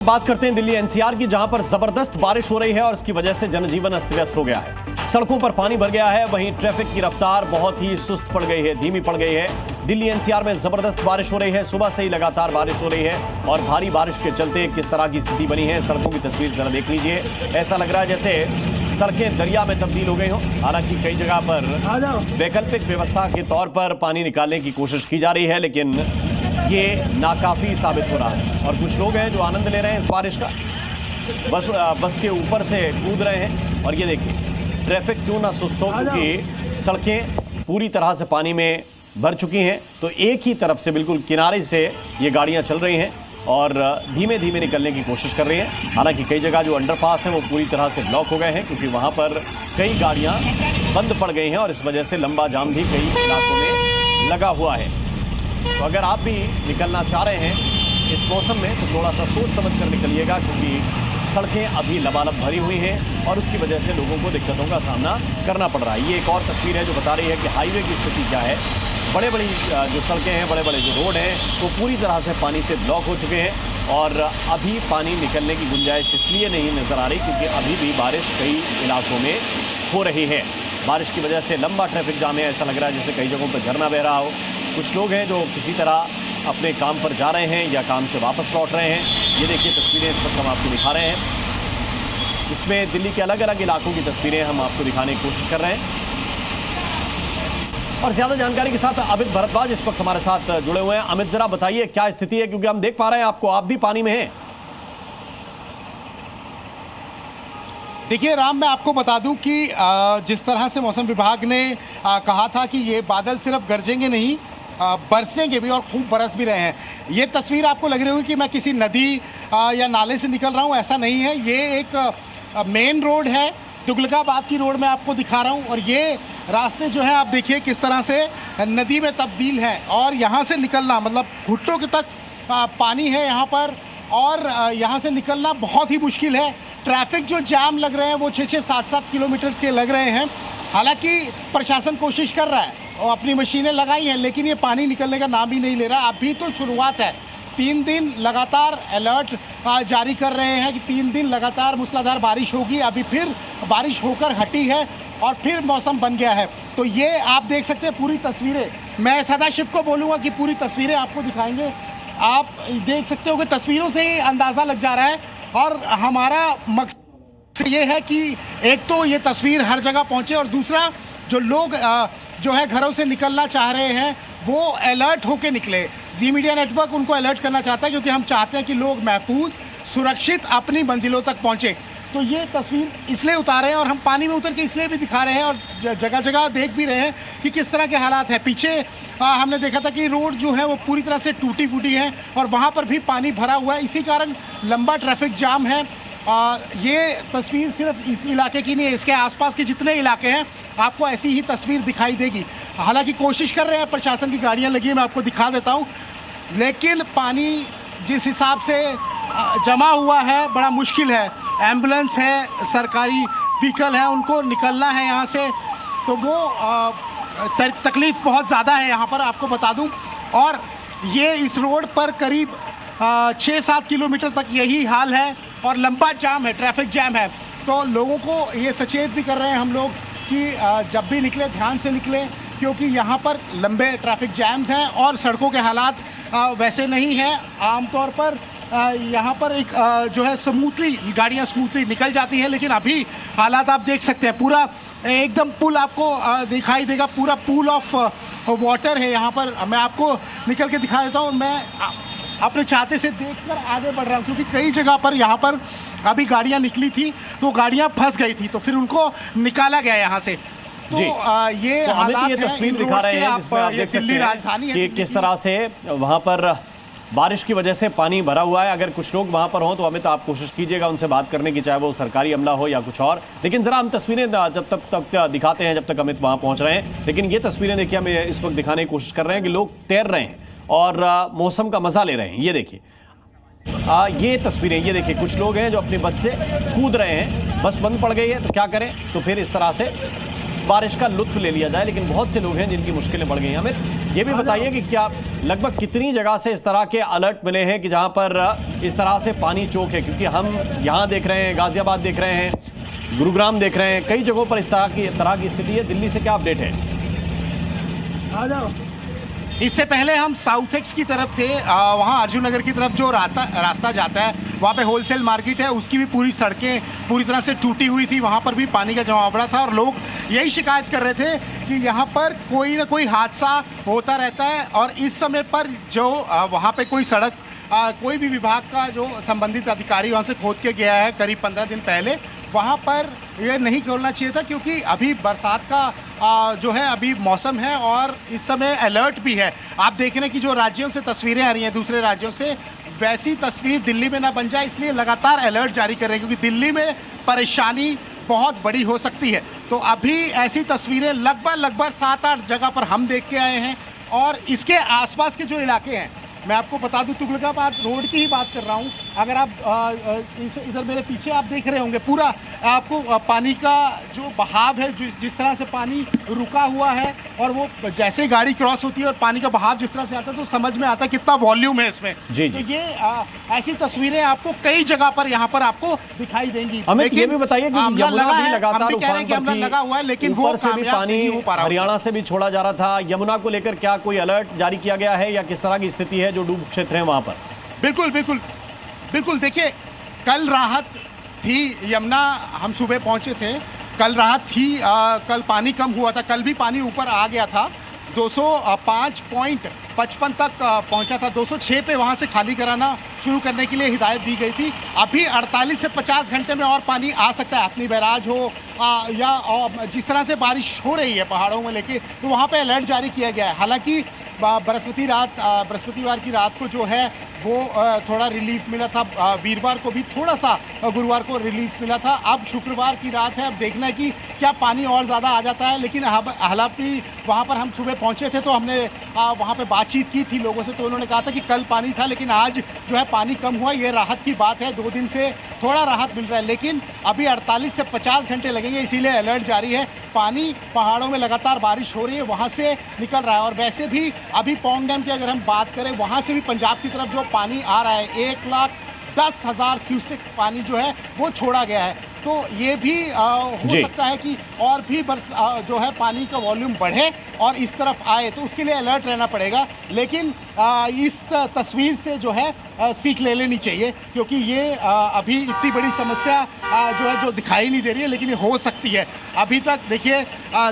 बात करते हैं दिल्ली एनसीआर की, जहां पर जबरदस्त बारिश हो रही है और इसकी वजह से जनजीवन अस्त व्यस्त हो गया है। सड़कों पर पानी भर गया है, वहीं ट्रैफिक की रफ्तार बहुत ही सुस्त पड़ गई है, धीमी पड़ गई है। दिल्ली एनसीआर में जबरदस्त बारिश हो रही है, सुबह से ही लगातार बारिश हो रही है और भारी बारिश के चलते किस तरह की स्थिति बनी है, सड़कों की तस्वीर जरा देख लीजिए। ऐसा लग रहा है जैसे सड़कें दरिया में तब्दील हो गई हो। हालांकि कई जगह पर वैकल्पिक व्यवस्था के तौर पर पानी निकालने की कोशिश की जा रही है, लेकिन ये नाकाफी साबित हो रहा है और कुछ लोग हैं जो आनंद ले रहे हैं इस बारिश का, बस के ऊपर से कूद रहे हैं। और ये देखिए ट्रैफिक क्यों ना सुस्त हो, क्योंकि सड़कें पूरी तरह से पानी में भर चुकी हैं। तो एक ही तरफ से बिल्कुल किनारे से ये गाड़ियां चल रही हैं और धीमे धीमे निकलने की कोशिश कर रही हैं। हालांकि कई जगह जो अंडरपास हैं वो पूरी तरह से ब्लॉक हो गए हैं, क्योंकि वहां पर कई गाड़ियां बंद पड़ गई हैं और इस वजह से लंबा जाम भी कई इलाकों में लगा हुआ है। तो अगर आप भी निकलना चाह रहे हैं इस मौसम में तो थोड़ा सा सोच समझ कर निकलिएगा, क्योंकि सड़कें अभी लबालब भरी हुई हैं और उसकी वजह से लोगों को दिक्कतों का सामना करना पड़ रहा है। ये एक और तस्वीर है जो बता रही है कि हाईवे की स्थिति क्या है। बड़े बड़ी जो सड़कें हैं, बड़े बड़े जो रोड हैं, वो पूरी तरह से पानी से ब्लॉक हो चुके हैं और अभी पानी निकलने की गुंजाइश इसलिए नहीं नज़र आ रही क्योंकि अभी भी बारिश कई इलाकों में हो रही है। बारिश की वजह से लंबा ट्रैफिक जाम है, ऐसा लग रहा है जैसे कई जगहों पर झरना बह रहा हो। कुछ लोग हैं जो किसी तरह अपने काम पर जा रहे हैं या काम से वापस लौट रहे हैं। ये देखिए तस्वीरें इस वक्त हम आपको दिखा रहे हैं। इसमें दिल्ली के अलग अलग इलाकों की तस्वीरें हम आपको दिखाने की कोशिश कर रहे हैं और ज्यादा जानकारी के साथ अमित भारद्वाज इस वक्त हमारे साथ जुड़े हुए हैं। अमित, जरा बताइए क्या स्थिति है, क्योंकि हम देख पा रहे हैं आपको, आप भी पानी में हैं। देखिए राम, मैं आपको बता दूं कि जिस तरह से मौसम विभाग ने कहा था कि ये बादल सिर्फ गरजेंगे नहीं, बरसेंगे भी और खूब बरस भी रहे हैं। ये तस्वीर आपको लग रही होगी कि मैं किसी नदी या नाले से निकल रहा हूँ, ऐसा नहीं है। ये एक मेन रोड है, तुगलकाबाद की रोड मैं आपको दिखा रहा हूँ और ये रास्ते जो है आप देखिए किस तरह से नदी में तब्दील है और यहाँ से निकलना मतलब घुट्टों के तक पानी है यहाँ पर और यहाँ से निकलना बहुत ही मुश्किल है। ट्रैफिक जो जाम लग रहे हैं वो 6-6, 7-7 किलोमीटर के लग रहे हैं। हालांकि प्रशासन कोशिश कर रहा है और अपनी मशीनें लगाई हैं, लेकिन ये पानी निकलने का नाम ही नहीं ले रहा। अभी तो शुरुआत है। 3 दिन लगातार अलर्ट जारी कर रहे हैं कि 3 दिन लगातार मूसलाधार बारिश होगी। अभी फिर बारिश होकर हटी है और फिर मौसम बन गया है। तो ये आप देख सकते हैं पूरी तस्वीरें। मैं सदाशिव को बोलूँगा कि पूरी तस्वीरें आपको दिखाएंगे। आप देख सकते हो कि तस्वीरों से ही अंदाज़ा लग जा रहा है और हमारा मकसद ये है कि एक तो ये तस्वीर हर जगह पहुँचे और दूसरा जो लोग जो है घरों से निकलना चाह रहे हैं वो अलर्ट होके निकले। जी मीडिया नेटवर्क उनको अलर्ट करना चाहता है क्योंकि हम चाहते हैं कि लोग महफूज सुरक्षित अपनी मंजिलों तक पहुँचे। तो ये तस्वीर इसलिए उतारे हैं और हम पानी में उतर के इसलिए भी दिखा रहे हैं और जगह जगह देख भी रहे हैं कि किस तरह के हालात हैं। पीछे हमने देखा था कि रोड जो है वो पूरी तरह से टूटी फूटी है और वहाँ पर भी पानी भरा हुआ है, इसी कारण लंबा ट्रैफिक जाम है। ये तस्वीर सिर्फ इस इलाके की नहीं है, इसके आसपास के जितने इलाके हैं आपको ऐसी ही तस्वीर दिखाई देगी। हालांकि कोशिश कर रहे हैं, प्रशासन की गाड़ियाँ लगी हैं, मैं आपको दिखा देता हूँ, लेकिन पानी जिस हिसाब से जमा हुआ है बड़ा मुश्किल है। एम्बुलेंस है, सरकारी व्हीकल है, उनको निकलना है यहाँ से, तो वो तकलीफ़ बहुत ज़्यादा है यहाँ पर, आपको बता दूँ। और ये इस रोड पर करीब 6-7 किलोमीटर तक यही हाल है और लंबा जाम है, ट्रैफिक जैम है। तो लोगों को ये सचेत भी कर रहे हैं हम लोग कि जब भी निकले ध्यान से निकलें, क्योंकि यहाँ पर लंबे ट्रैफिक जैम्स हैं और सड़कों के हालात वैसे नहीं हैं। आमतौर पर यहाँ पर एक जो है स्मूथली गाड़ियाँ स्मूथली निकल जाती हैं, लेकिन अभी हालात आप देख सकते हैं। पूरा एकदम पुल आपको दिखाई देगा, पूरा पूल ऑफ वाटर है यहाँ पर। मैं आपको निकल के दिखा देता हूँ। मैं अपने छाते से देखकर आगे बढ़ रहा हूँ क्योंकि कई जगह पर यहाँ पर अभी गाड़ियाँ निकली थी तो गाड़ियाँ फंस गई थी, तो फिर उनको निकाला गया यहाँ से। तो ये तो हालात ये तस्वीर दिखा रहे हैं जिसमें आप देख सकते हैं कि किस तरह से वहाँ पर बारिश की वजह से पानी भरा हुआ है। अगर कुछ लोग वहाँ पर हों तो अमित आप कोशिश कीजिएगा उनसे बात करने की, चाहे वो सरकारी अमला हो या कुछ और। लेकिन ज़रा हम तस्वीरें जब तक दिखाते हैं जब तक अमित वहाँ पहुँच रहे हैं। लेकिन ये तस्वीरें देखिए हम इस वक्त दिखाने की कोशिश कर रहे हैं कि लोग तैर रहे हैं और मौसम का मज़ा ले रहे हैं। ये देखिए ये तस्वीरें, ये देखिए कुछ लोग हैं जो अपनी बस से कूद रहे हैं। बस बंद पड़ गई है तो क्या करें, तो फिर इस तरह से बारिश का लुत्फ ले लिया जाए, लेकिन बहुत से लोग हैं जिनकी मुश्किलें बढ़ गई हैं। अमित, ये भी बताइए कि क्या लगभग कितनी जगह से इस तरह के अलर्ट मिले हैं कि जहां पर इस तरह से पानी चौक है? क्योंकि हम यहाँ देख रहे हैं, गाजियाबाद देख रहे हैं, गुरुग्राम देख रहे हैं, कई जगहों पर इस तरह की स्थिति है। दिल्ली से क्या अपडेट है? आ जाओ। इससे पहले हम साउथ एक्स की तरफ थे, वहाँ अर्जुन नगर की तरफ जो रास्ता जाता है, वहाँ पे होलसेल मार्केट है, उसकी भी पूरी सड़कें पूरी तरह से टूटी हुई थी। वहाँ पर भी पानी का जमावड़ा था और लोग यही शिकायत कर रहे थे कि यहाँ पर कोई ना कोई हादसा होता रहता है। और इस समय पर जो वहाँ पे कोई सड़क कोई भी विभाग का जो संबंधित अधिकारी वहाँ से खोद के गया है करीब 15 दिन पहले, वहाँ पर यह नहीं खोलना चाहिए था, क्योंकि अभी बरसात का जो है अभी मौसम है और इस समय अलर्ट भी है। आप देख रहे हैं कि जो राज्यों से तस्वीरें आ रही हैं, दूसरे राज्यों से, वैसी तस्वीर दिल्ली में ना बन जाए, इसलिए लगातार अलर्ट जारी कर रहे हैं, क्योंकि दिल्ली में परेशानी बहुत बड़ी हो सकती है। तो अभी ऐसी तस्वीरें लगभग 7-8 जगह पर हम देख के आए हैं। और इसके आसपास के जो इलाके हैं, मैं आपको बता दूं, तुगलकाबाद रोड की ही बात कर रहा हूं। अगर आप इधर मेरे पीछे आप देख रहे होंगे, पूरा आपको पानी का जो बहाव है, जिस तरह से पानी रुका हुआ है, और वो जैसे गाड़ी क्रॉस होती है और पानी का बहाव जिस तरह से आता है, तो समझ में आता है कितना वॉल्यूम है इसमें। जी, तो ये ऐसी तस्वीरें आपको कई जगह पर यहाँ पर आपको दिखाई देंगी। अमित, ये भी बताइए कि अमला लगा है, लगातार हम भी कह रहे हैं कि अमला लगा हुआ है, लेकिन वो कामयाब नहीं हो पा रहा। हरियाणा से भी छोड़ा जा रहा था। यमुना को लेकर क्या कोई अलर्ट जारी किया गया है या किस तरह की स्थिति है जो डूब क्षेत्र है वहां पर? बिल्कुल देखिए, कल राहत थी। यमुना हम सुबह पहुंचे थे, कल राहत थी। कल पानी कम हुआ था, कल भी पानी ऊपर आ गया था, 205.55 तक पहुंचा था। 206 पे वहां से खाली कराना शुरू करने के लिए हिदायत दी गई थी। अभी 48 से 50 घंटे में और पानी आ सकता है। हथनी बैराज हो या जिस तरह से बारिश हो रही है पहाड़ों में लेके, तो वहाँ पे अलर्ट जारी किया गया है। हालांकि बृहस्पतिवार की रात को जो है वो थोड़ा रिलीफ मिला था, वीरवार को भी थोड़ा सा, गुरुवार को रिलीफ मिला था। अब शुक्रवार की रात है, अब देखना है कि क्या पानी और ज़्यादा आ जाता है। लेकिन हालांकि वहाँ पर हम सुबह पहुँचे थे तो हमने वहाँ पे बातचीत की थी लोगों से, तो उन्होंने कहा था कि कल पानी था, लेकिन आज जो है पानी कम हुआ। ये राहत की बात है, 2 दिन से थोड़ा राहत मिल रहा है, लेकिन अभी 48 से 50 घंटे लगेंगे, इसीलिए अलर्ट जारी है। पानी पहाड़ों में लगातार बारिश हो रही है, वहाँ से निकल रहा है। और वैसे भी अभी पौंग डैम की अगर हम बात करें, वहाँ से भी पंजाब की तरफ जो पानी आ रहा है, 1,10,000 क्यूसेक पानी जो है वो छोड़ा गया है। तो ये भी हो सकता है कि और भी जो है पानी का वॉल्यूम बढ़े और इस तरफ आए, तो उसके लिए अलर्ट रहना पड़ेगा। लेकिन इस तस्वीर से जो है सीख ले लेनी चाहिए, क्योंकि ये अभी इतनी बड़ी समस्या जो है जो दिखाई नहीं दे रही है, लेकिन ये हो सकती है। अभी तक देखिए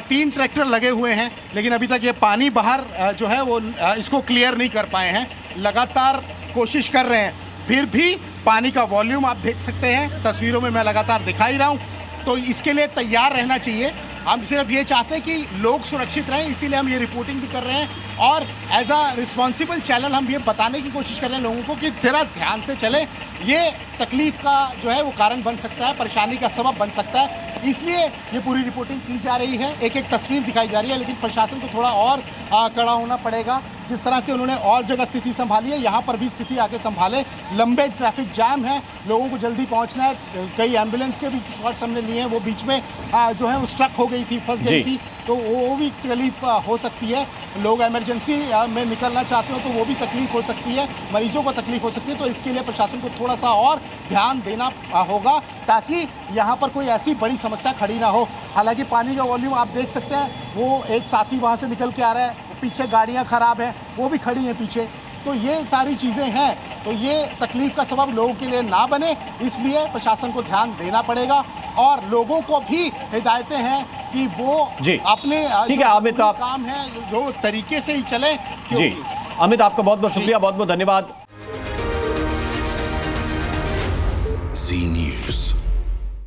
3 ट्रैक्टर लगे हुए हैं, लेकिन अभी तक ये पानी बाहर जो है वो इसको क्लियर नहीं कर पाए हैं। लगातार कोशिश कर रहे हैं, फिर भी पानी का वॉल्यूम आप देख सकते हैं, तस्वीरों में मैं लगातार दिखाई रहा हूँ। तो इसके लिए तैयार रहना चाहिए। हम सिर्फ ये चाहते हैं कि लोग सुरक्षित रहें, इसीलिए हम ये रिपोर्टिंग भी कर रहे हैं। और एज अ रिस्पॉन्सिबल चैनल हम ये बताने की कोशिश कर रहे हैं लोगों को कि जरा ध्यान से चले। ये तकलीफ का जो है वो कारण बन सकता है, परेशानी का सबब बन सकता है, इसलिए ये पूरी रिपोर्टिंग की जा रही है। एक एक तस्वीर दिखाई जा रही है, लेकिन प्रशासन को थोड़ा और कड़ा होना पड़ेगा। जिस तरह से उन्होंने और जगह स्थिति संभाली है, यहाँ पर भी स्थिति आगे संभाले। लंबे ट्रैफिक जैम है, लोगों को जल्दी पहुँचना है। कई एम्बुलेंस के भी शॉट्स हमने लिए हैं, वो बीच में जो है वो स्ट्रक हो गई थी, फंस गई थी, तो वो भी तकलीफ हो सकती है। लोग इमरजेंसी में निकलना चाहते हो तो वो भी तकलीफ हो सकती है, मरीजों को तकलीफ हो सकती है। तो इसके लिए प्रशासन को थोड़ा सा और ध्यान देना होगा, ताकि यहाँ पर कोई ऐसी बड़ी समस्या खड़ी ना हो। हालांकि पानी का वॉल्यूम आप देख सकते हैं, वो एक साथी वहाँ से निकल के आ रहा है, पीछे गाड़ियाँ ख़राब हैं, वो भी खड़ी हैं पीछे। तो ये सारी चीज़ें हैं, तो ये तकलीफ का सबब लोगों के लिए ना बने, इसलिए प्रशासन को ध्यान देना पड़ेगा। और लोगों को भी हिदायतें हैं कि वो अपने जो काम है जो तरीके से ही चले। जी अमित, आपका बहुत बहुत शुक्रिया, बहुत बहुत धन्यवाद। जी न्यूज़।